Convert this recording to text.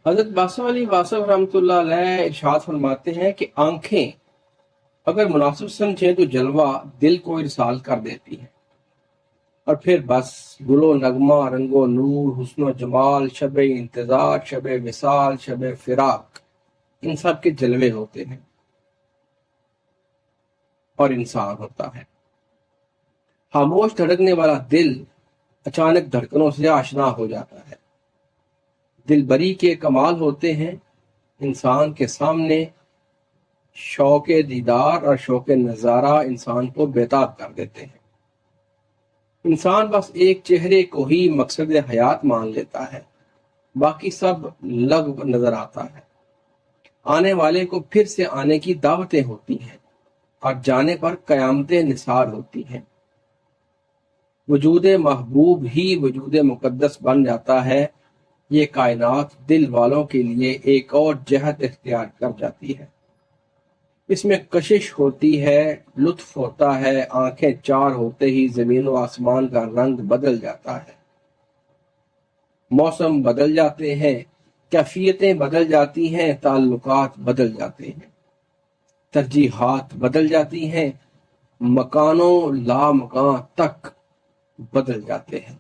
حضرت باسم علی واصف رحمۃ اللہ علیہ ارشاد فرماتے ہیں کہ آنکھیں اگر مناسب سمجھیں تو جلوہ دل کو ارسال کر دیتی ہیں، اور پھر بس گل و نغمہ، رنگ و نور، حسن و جمال، شب انتظار، شب وصال، شب فراق، ان سب کے جلوے ہوتے ہیں اور انسان ہوتا ہے۔ خاموش دھڑکنے والا دل اچانک دھڑکنوں سے آشنا ہو جاتا ہے۔ دل بری کے کمال ہوتے ہیں، انسان کے سامنے شوق دیدار اور شوق نظارہ انسان کو بیتاب کر دیتے ہیں۔ انسان بس ایک چہرے کو ہی مقصد حیات مان لیتا ہے، باقی سب لغو نظر آتا ہے۔ آنے والے کو پھر سے آنے کی دعوتیں ہوتی ہیں اور جانے پر قیامتیں نثار ہوتی ہیں۔ وجود محبوب ہی وجود مقدس بن جاتا ہے۔ یہ کائنات دل والوں کے لیے ایک اور جہت اختیار کر جاتی ہے۔ اس میں کشش ہوتی ہے، لطف ہوتا ہے، آنکھیں چار ہوتے ہی زمین و آسمان کا رنگ بدل جاتا ہے، موسم بدل جاتے ہیں، کیفیتیں بدل جاتی ہیں، تعلقات بدل جاتے ہیں، ترجیحات بدل جاتی ہیں، مکانوں لا مکان تک بدل جاتے ہیں۔